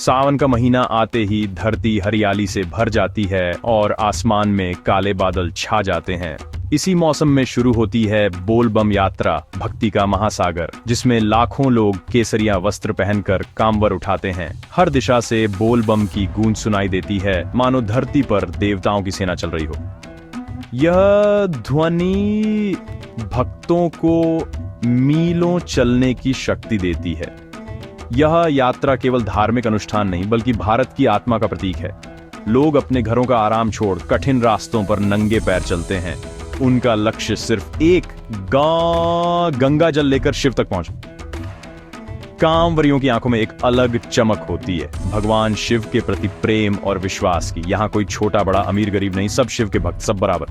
सावन का महीना आते ही धरती हरियाली से भर जाती है और आसमान में काले बादल छा जाते हैं। इसी मौसम में शुरू होती है बोल बम यात्रा, भक्ति का महासागर, जिसमें लाखों लोग केसरिया वस्त्र पहनकर कांवर उठाते हैं। हर दिशा से बोल बम की गूंज सुनाई देती है, मानो धरती पर देवताओं की सेना चल रही हो। यह ध्वनि भक्तों को मीलों चलने की शक्ति देती है। यह यात्रा केवल धार्मिक अनुष्ठान नहीं बल्कि भारत की आत्मा का प्रतीक है। लोग अपने घरों का आराम छोड़ कठिन रास्तों पर नंगे पैर चलते हैं। उनका लक्ष्य सिर्फ एक गंगा जल लेकर शिव तक पहुंचना। कांवरियों की आंखों में एक अलग चमक होती है, भगवान शिव के प्रति प्रेम और विश्वास की। यहाँ कोई छोटा बड़ा अमीर गरीब नहीं, सब शिव के भक्त, सब बराबर।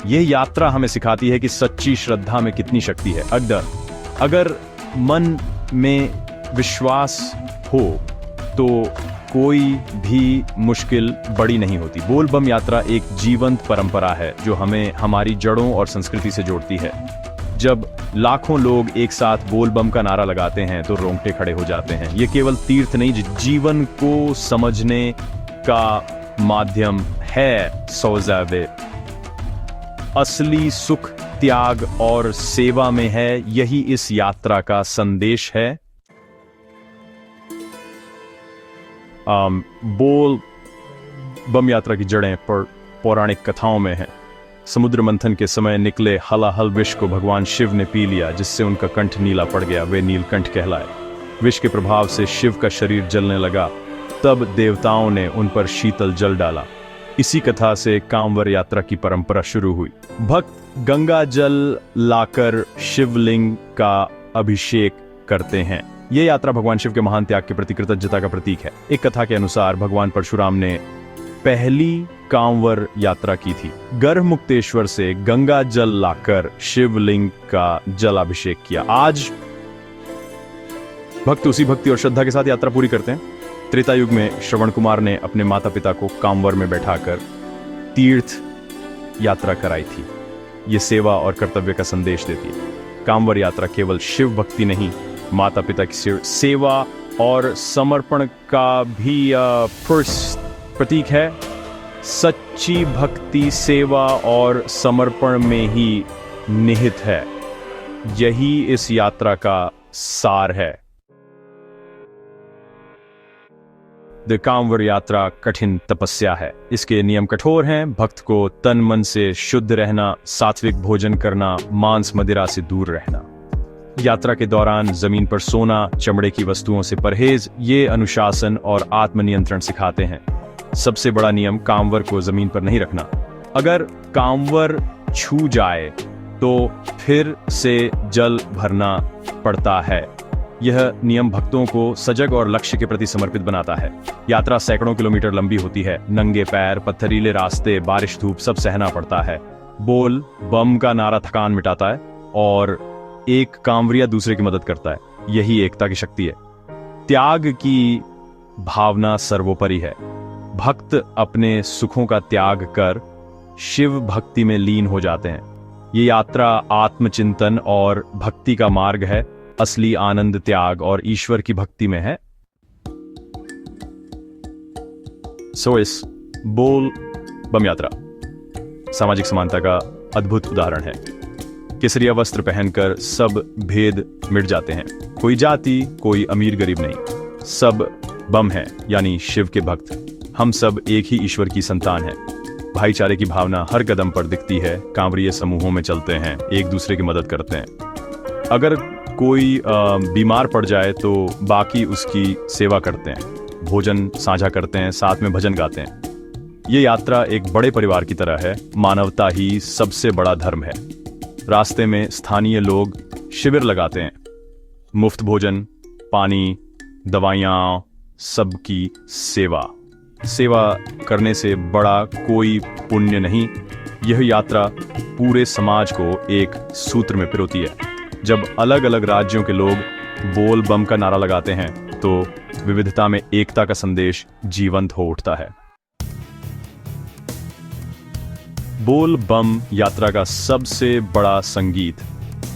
यह यात्रा हमें सिखाती है कि सच्ची श्रद्धा में कितनी शक्ति है। अगर मन में विश्वास हो तो कोई भी मुश्किल बड़ी नहीं होती। बोल बम यात्रा एक जीवंत परंपरा है जो हमें हमारी जड़ों और संस्कृति से जोड़ती है। जब लाखों लोग एक साथ बोल बम का नारा लगाते हैं तो रोंगटे खड़े हो जाते हैं। ये केवल तीर्थ नहीं, जीवन को समझने का माध्यम है। सौजावे असली सुख त्याग और सेवा में है। यही इस यात्रा का संदेश है। बोल बम यात्रा की जड़ें पौराणिक कथाओं में हैं। समुद्र मंथन के समय निकले हलाहल विष को भगवान शिव ने पी लिया, जिससे उनका कंठ नीला पड़ गया। वे नीलकंठ कहलाए। विष के प्रभाव से शिव का शरीर जलने लगा। तब देवताओं ने उन पर शीतल जल डाला। इसी कथा से कांवर यात्रा की परंपरा शुरू हुई। भक्त गंगा जल लाकर शिवलिंग का अभिषेक करते हैं। यह यात्रा भगवान शिव के महान त्याग के प्रति कृतज्ञता का प्रतीक है। एक कथा के अनुसार भगवान परशुराम ने पहली कांवर यात्रा की थी। गर्भमुक्तेश्वर से गंगा जल लाकर शिवलिंग का जलाभिषेक किया। आज भक्त उसी भक्ति और श्रद्धा के साथ यात्रा पूरी करते हैं। त्रेता युग में श्रवण कुमार ने अपने माता पिता को कांवर में बैठाकर तीर्थ यात्रा कराई थी। ये सेवा और कर्तव्य का संदेश देती है। कांवर यात्रा केवल शिव भक्ति नहीं, माता पिता की सेवा और समर्पण का भी प्रतीक है। सच्ची भक्ति सेवा और समर्पण में ही निहित है। यही इस यात्रा का सार है। द कांवर यात्रा कठिन तपस्या है। इसके नियम कठोर हैं। भक्त को तन मन से शुद्ध रहना, सात्विक भोजन करना, मांस मदिरा से दूर रहना। यात्रा के दौरान जमीन पर सोना, चमड़े की वस्तुओं से परहेज, ये अनुशासन और आत्मनियंत्रण सिखाते हैं। सबसे बड़ा नियम, कांवर को जमीन पर नहीं रखना। अगर कांवर छू जाए तो फिर से जल भरना पड़ता है। यह नियम भक्तों को सजग और लक्ष्य के प्रति समर्पित बनाता है। यात्रा सैकड़ों किलोमीटर लंबी होती है। नंगे पैर, पत्थरीले रास्ते, बारिश धूप सब सहना पड़ता है। बोल बम का नारा थकान मिटाता है और एक कांवरिया दूसरे की मदद करता है। यही एकता की शक्ति है। त्याग की भावना सर्वोपरि है। भक्त अपने सुखों का त्याग कर शिव भक्ति में लीन हो जाते हैं। ये यात्रा आत्मचिंतन और भक्ति का मार्ग है। असली आनंद त्याग और ईश्वर की भक्ति में है। इस बोल बम यात्रा सामाजिक समानता का अद्भुत उदाहरण है। केसरिया वस्त्र पहनकर सब भेद मिट जाते हैं। कोई जाति, कोई अमीर गरीब नहीं, सब बम है, यानी शिव के भक्त। हम सब एक ही ईश्वर की संतान हैं। भाईचारे की भावना हर कदम पर दिखती है। कांवरिये समूहों में चलते हैं, एक दूसरे की मदद करते हैं। अगर कोई बीमार पड़ जाए तो बाकी उसकी सेवा करते हैं, भोजन साझा करते हैं, साथ में भजन गाते हैं। ये यात्रा एक बड़े परिवार की तरह है। मानवता ही सबसे बड़ा धर्म है। रास्ते में स्थानीय लोग शिविर लगाते हैं। मुफ्त भोजन, पानी, दवाइयाँ, सबकी सेवा करने से बड़ा कोई पुण्य नहीं। यह यात्रा पूरे समाज को एक सूत्र में पिरोती है। जब अलग अलग राज्यों के लोग बोल बम का नारा लगाते हैं तो विविधता में एकता का संदेश जीवंत हो उठता है। बोल बम यात्रा का सबसे बड़ा संगीत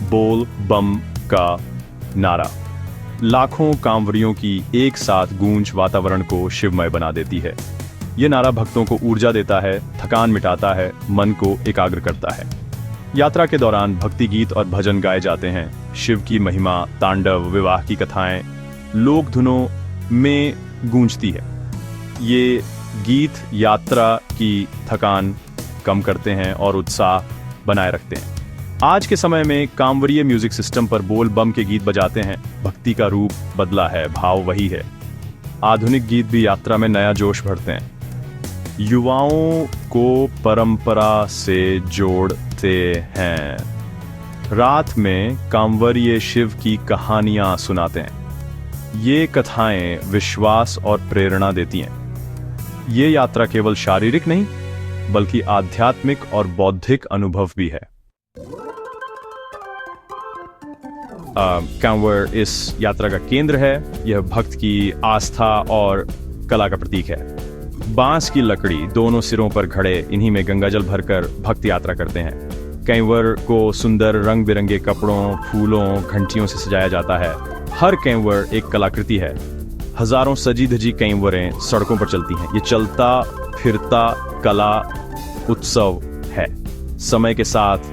बोल बम का नारा। लाखों कांवरियों की एक साथ गूंज वातावरण को शिवमय बना देती है। ये नारा भक्तों को ऊर्जा देता है, थकान मिटाता है, मन को एकाग्र करता है। यात्रा के दौरान भक्ति गीत और भजन गाए जाते हैं। शिव की महिमा, तांडव, विवाह की कथाएं लोक धुनों में गूंजती है। ये गीत यात्रा की थकान कम करते हैं और उत्साह बनाए रखते हैं। आज के समय में कांवरिये म्यूजिक सिस्टम पर बोल बम के गीत बजाते हैं। भक्ति का रूप बदला है, भाव वही है। आधुनिक गीत भी यात्रा में नया जोश भरते हैं, युवाओं को परंपरा से जोड़ते हैं। रात में कांवरिये शिव की कहानियां सुनाते हैं। ये कथाएं विश्वास और प्रेरणा देती हैं। ये यात्रा केवल शारीरिक नहीं बल्कि आध्यात्मिक और बौद्धिक अनुभव भी है। कांवर इस यात्रा का केंद्र है। यह भक्त की आस्था और कला का प्रतीक है। बांस की लकड़ी दोनों सिरों पर खड़े इन्हीं में गंगाजल भरकर भक्त यात्रा करते हैं। कैंवर को सुंदर रंग बिरंगे कपड़ों, फूलों, घंटियों से सजाया जाता है। हर कैंवर एक कलाकृति है। हजारों सजी धजी कैंवरें सड़कों पर चलती हैं। ये चलता फिरता कला उत्सव है। समय के साथ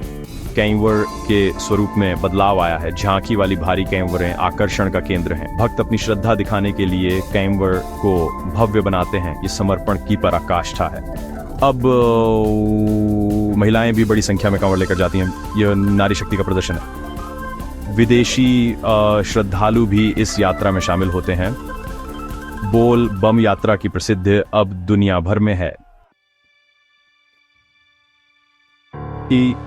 कैंवर के स्वरूप में बदलाव आया है। झांकी वाली भारी कैंवरें आकर्षण का केंद्र हैं। भक्त अपनी श्रद्धा दिखाने के लिए कैंवर को भव्य बनाते हैं। ये समर्पण की पराकाष्ठा है। अब महिलाएं भी बड़ी संख्या में कांवड़ लेकर जाती हैं। यह नारी शक्ति का प्रदर्शन है। विदेशी श्रद्धालु भी इस यात्रा में शामिल होते हैं। बोल बम यात्रा की प्रसिद्धि अब दुनिया भर में है।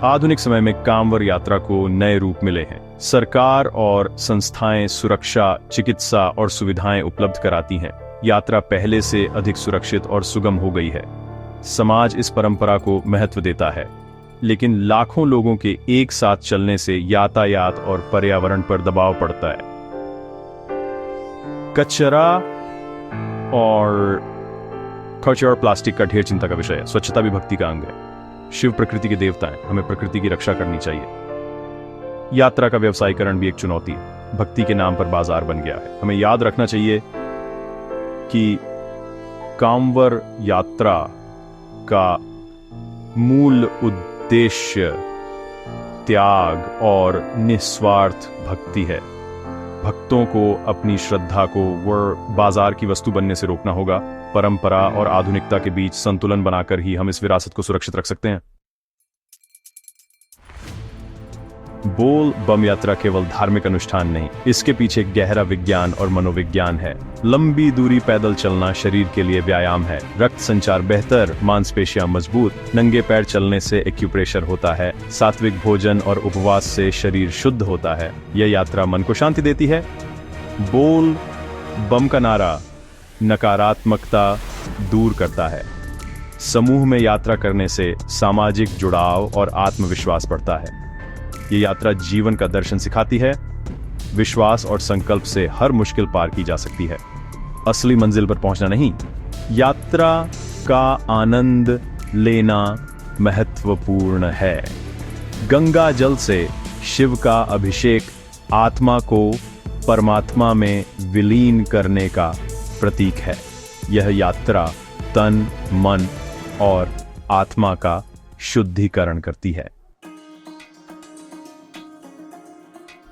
आधुनिक समय में कांवर यात्रा को नए रूप मिले हैं। सरकार और संस्थाएं सुरक्षा, चिकित्सा और सुविधाएं उपलब्ध कराती हैं। यात्रा पहले से अधिक सुरक्षित और सुगम हो गई है। समाज इस परंपरा को महत्व देता है, लेकिन लाखों लोगों के एक साथ चलने से यातायात और पर्यावरण पर दबाव पड़ता है। कचरा और प्लास्टिक का ढेर चिंता का विषय है। स्वच्छता भी भक्ति का अंग है। शिव प्रकृति के देवता हैं। हमें प्रकृति की रक्षा करनी चाहिए। यात्रा का व्यवसायीकरण भी एक चुनौती है। भक्ति के नाम पर बाजार बन गया है। हमें याद रखना चाहिए कि कांवर यात्रा का मूल उद्देश्य त्याग और निस्वार्थ भक्ति है। भक्तों को अपनी श्रद्धा को बाजार की वस्तु बनने से रोकना होगा। परंपरा और आधुनिकता के बीच संतुलन बनाकर ही हम इस विरासत को सुरक्षित रख सकते हैं। बोल बम यात्रा केवल धार्मिक अनुष्ठान नहीं, इसके पीछे गहरा विज्ञान और मनोविज्ञान है। लंबी दूरी पैदल चलना शरीर के लिए व्यायाम है। रक्त संचार बेहतर, मांसपेशियां मजबूत, नंगे पैर चलने से एक्यूप्रेशर होता है। सात्विक भोजन और उपवास से शरीर शुद्ध होता है। यह यात्रा मन को शांति देती है। बोल बम का नारा नकारात्मकता दूर करता है। समूह में यात्रा करने से सामाजिक जुड़ाव और आत्मविश्वास बढ़ता है। ये यात्रा जीवन का दर्शन सिखाती है। विश्वास और संकल्प से हर मुश्किल पार की जा सकती है। असली मंजिल पर पहुंचना नहीं, यात्रा का आनंद लेना महत्वपूर्ण है। गंगा जल से शिव का अभिषेक आत्मा को परमात्मा में विलीन करने का प्रतीक है। यह यात्रा तन, मन और आत्मा का शुद्धिकरण करती है।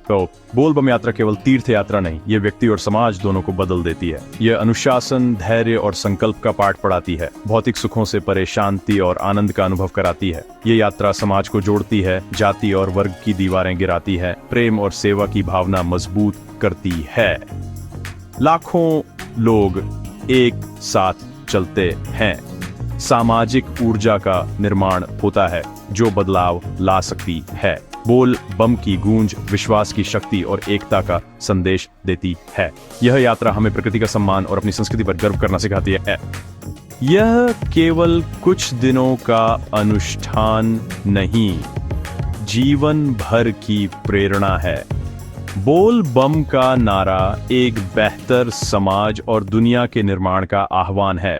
तो बोल बम यात्रा केवल तीर्थ यात्रा नहीं, ये व्यक्ति और समाज दोनों को बदल देती है। यह अनुशासन, धैर्य और संकल्प का पाठ पढ़ाती है। भौतिक सुखों से परे शांति और आनंद का अनुभव कराती है। ये यात्रा समाज को जोड़ती है, जाति और वर्ग की दीवारें गिराती है, प्रेम और सेवा की भावना मजबूत करती है। लाखों लोग एक साथ चलते हैं। सामाजिक ऊर्जा का निर्माण होता है जो बदलाव ला सकती है। बोल बम की गूंज विश्वास की शक्ति और एकता का संदेश देती है। यह यात्रा हमें प्रकृति का सम्मान और अपनी संस्कृति पर गर्व करना सिखाती है। यह केवल कुछ दिनों का अनुष्ठान नहीं, जीवन भर की प्रेरणा है। बोल बम का नारा एक बेहतर समाज और दुनिया के निर्माण का आह्वान है।